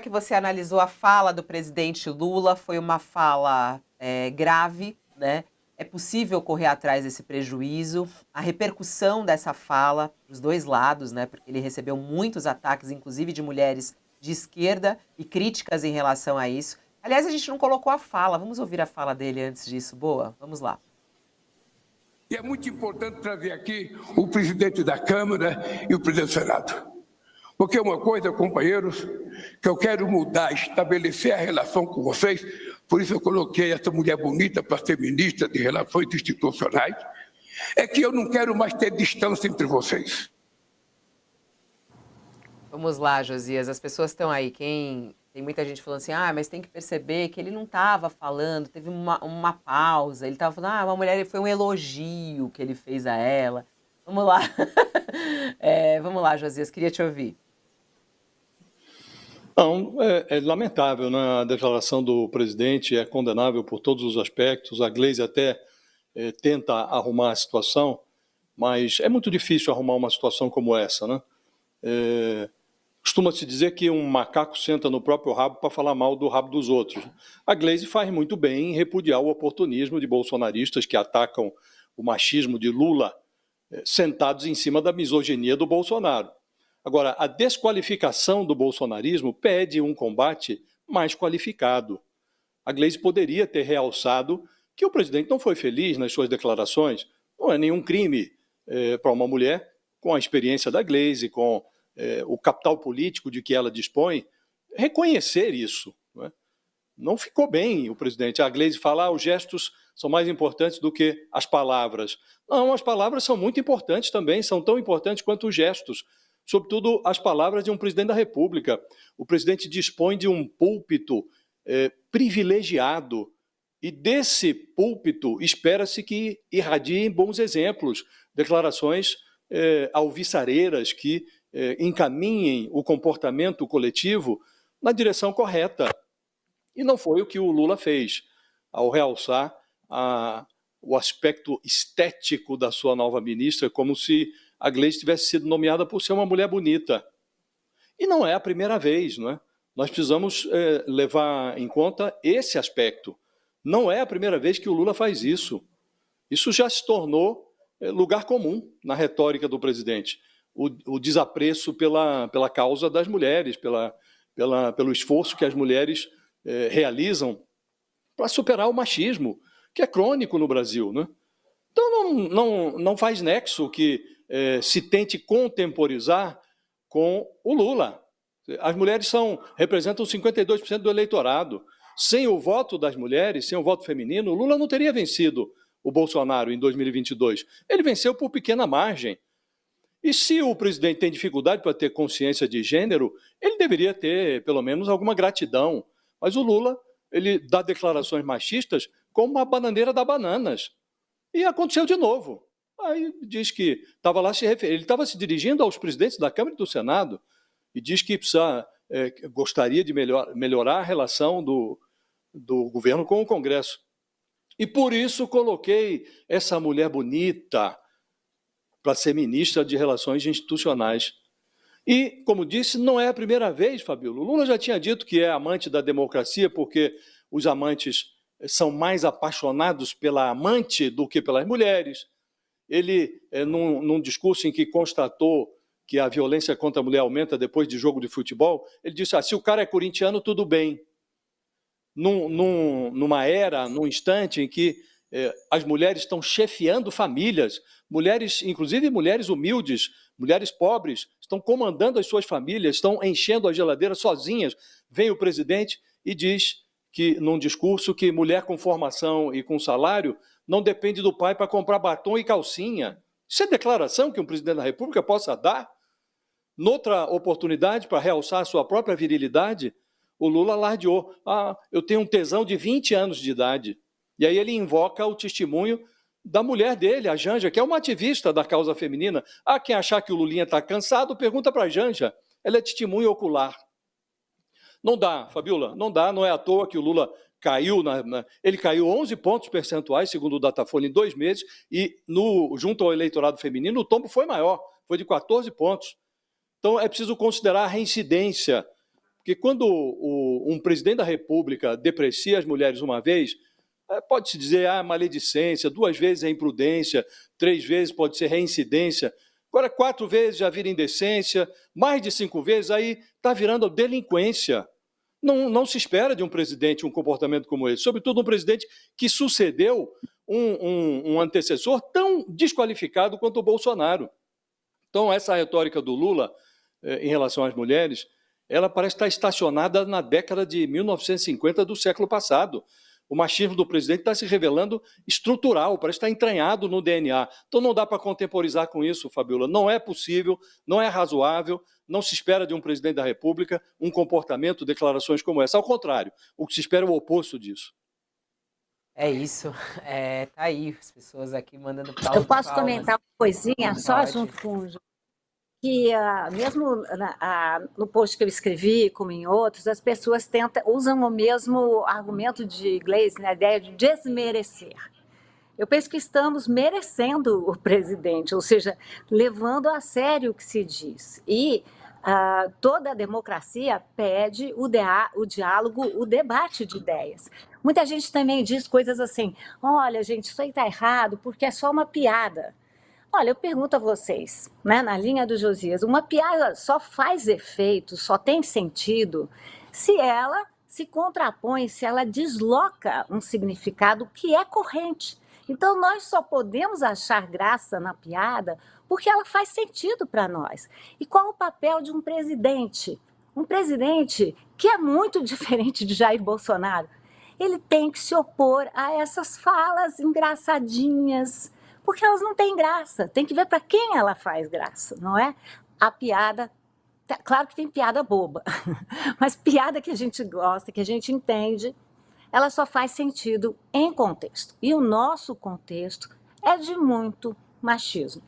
Que você analisou a fala do presidente Lula, foi uma fala, grave, né. É possível correr atrás desse prejuízo. A repercussão dessa fala, os 2 lados, né, porque ele recebeu muitos ataques, inclusive de mulheres de esquerda e críticas em relação a isso. Aliás, a gente não colocou a fala, vamos ouvir a fala dele antes disso, boa? Vamos lá. E é muito importante trazer aqui o presidente da Câmara e o presidente do Senado. Porque é uma coisa, companheiros, que eu quero mudar, estabelecer a relação com vocês, por isso eu coloquei essa mulher bonita para ser ministra de Relações Institucionais, é que eu não quero mais ter distância entre vocês. Vamos lá, Josias, as pessoas estão aí, tem muita gente falando assim: "Ah, mas tem que perceber que ele não estava falando, teve uma pausa, ele estava falando, uma mulher foi um elogio que ele fez a ela". Vamos lá. Vamos lá, Josias, queria te ouvir. Não, é lamentável, né? A declaração do presidente é condenável por todos os aspectos. A Gleisi até tenta arrumar a situação, mas é muito difícil arrumar uma situação como essa, né? Costuma-se dizer que um macaco senta no próprio rabo para falar mal do rabo dos outros. A Gleisi faz muito bem em repudiar o oportunismo de bolsonaristas que atacam o machismo de Lula, sentados em cima da misoginia do Bolsonaro. Agora, a desqualificação do bolsonarismo pede um combate mais qualificado. A Gleisi poderia ter realçado que o presidente não foi feliz nas suas declarações. Não é nenhum crime para uma mulher, com a experiência da Gleisi, com o capital político de que ela dispõe, reconhecer isso. Não ficou bem o presidente. A Gleisi fala os gestos são mais importantes do que as palavras. Não, as palavras são muito importantes também, são tão importantes quanto os gestos. Sobretudo as palavras de um presidente da República. O presidente dispõe de um púlpito privilegiado e desse púlpito espera-se que irradiem bons exemplos, declarações alvissareiras que encaminhem o comportamento coletivo na direção correta. E não foi o que o Lula fez, ao realçar o aspecto estético da sua nova ministra, como se a Gleisi tivesse sido nomeada por ser uma mulher bonita. E não é a primeira vez, não é? Nós precisamos levar em conta esse aspecto. Não é a primeira vez que o Lula faz isso. Isso já se tornou lugar comum na retórica do presidente. O desapreço pela causa das mulheres, pelo esforço que as mulheres realizam para superar o machismo, que é crônico no Brasil, né? Então não faz nexo que se tente contemporizar com o Lula. As mulheres representam 52% do eleitorado. Sem o voto das mulheres, sem o voto feminino, o Lula não teria vencido o Bolsonaro em 2022. Ele venceu por pequena margem. E se o presidente tem dificuldade para ter consciência de gênero, ele deveria ter, pelo menos, alguma gratidão. Mas o Lula, ele dá declarações machistas como uma bananeira da bananas. E aconteceu de novo. Aí diz que estava lá ele estava se dirigindo aos presidentes da Câmara e do Senado e diz que gostaria de melhorar a relação do governo com o Congresso. E por isso coloquei essa mulher bonita para ser ministra de Relações Institucionais. E, como disse, não é a primeira vez, Fabíola. O Lula já tinha dito que é amante da democracia porque os amantes são mais apaixonados pela amante do que pelas mulheres. Ele, num discurso em que constatou que a violência contra a mulher aumenta depois de jogo de futebol, ele disse, se o cara é corintiano, tudo bem. Numa era, num instante em que as mulheres estão chefiando famílias, mulheres, inclusive mulheres humildes, mulheres pobres, estão comandando as suas famílias, estão enchendo a geladeira sozinhas. Vem o presidente e diz que, num discurso, que mulher com formação e com salário não depende do pai para comprar batom e calcinha. Isso é declaração que um presidente da República possa dar? Noutra oportunidade, para realçar a sua própria virilidade, o Lula alardeou. Eu tenho um tesão de 20 anos de idade. E aí ele invoca o testemunho da mulher dele, a Janja, que é uma ativista da causa feminina. Quem achar que o Lulinha está cansado, pergunta para a Janja. Ela é testemunha ocular. Não dá, Fabíola, não dá, não é à toa que o Lula caiu, ele caiu 11 pontos percentuais, segundo o Datafolha, em 2 meses, e junto ao eleitorado feminino, o tombo foi maior, foi de 14 pontos. Então, é preciso considerar a reincidência, porque Porque quando um presidente da República deprecia as mulheres uma vez, pode-se dizer maledicência, 2 vezes é imprudência, 3 vezes pode ser reincidência. Agora, 4 vezes já vira indecência, mais de 5 vezes, aí está virando delinquência. Não se espera de um presidente um comportamento como esse, sobretudo um presidente que sucedeu um antecessor tão desqualificado quanto o Bolsonaro. Então, essa retórica do Lula em relação às mulheres, ela parece estar estacionada na década de 1950 do século passado. O machismo do presidente está se revelando estrutural, parece estar entranhado no DNA. Então não dá para contemporizar com isso, Fabiola. Não é possível, não é razoável, não se espera de um presidente da República um comportamento, declarações como essa. Ao contrário, o que se espera é o oposto disso. É isso. Tá aí, as pessoas aqui mandando Eu posso palmas. comentar uma coisinha, só Pode. junto com o Ju, que mesmo no post que eu escrevi, como em outros, as pessoas usam o mesmo argumento de Gleisi, né, a ideia de desmerecer. Eu penso que estamos merecendo o presidente, ou seja, levando a sério o que se diz. E toda a democracia pede o diálogo, o debate de ideias. Muita gente também diz coisas assim, olha, gente, isso aí está errado porque é só uma piada. Olha, eu pergunto a vocês, né, na linha do Josias, uma piada só faz efeito, só tem sentido, se ela se contrapõe, se ela desloca um significado que é corrente. Então, nós só podemos achar graça na piada porque ela faz sentido para nós. E qual o papel de um presidente? Um presidente que é muito diferente de Jair Bolsonaro. Ele tem que se opor a essas falas engraçadinhas, porque elas não têm graça. Tem que ver para quem ela faz graça, não é? A piada, claro que tem piada boba, mas piada que a gente gosta, que a gente entende, ela só faz sentido em contexto. E o nosso contexto é de muito machismo.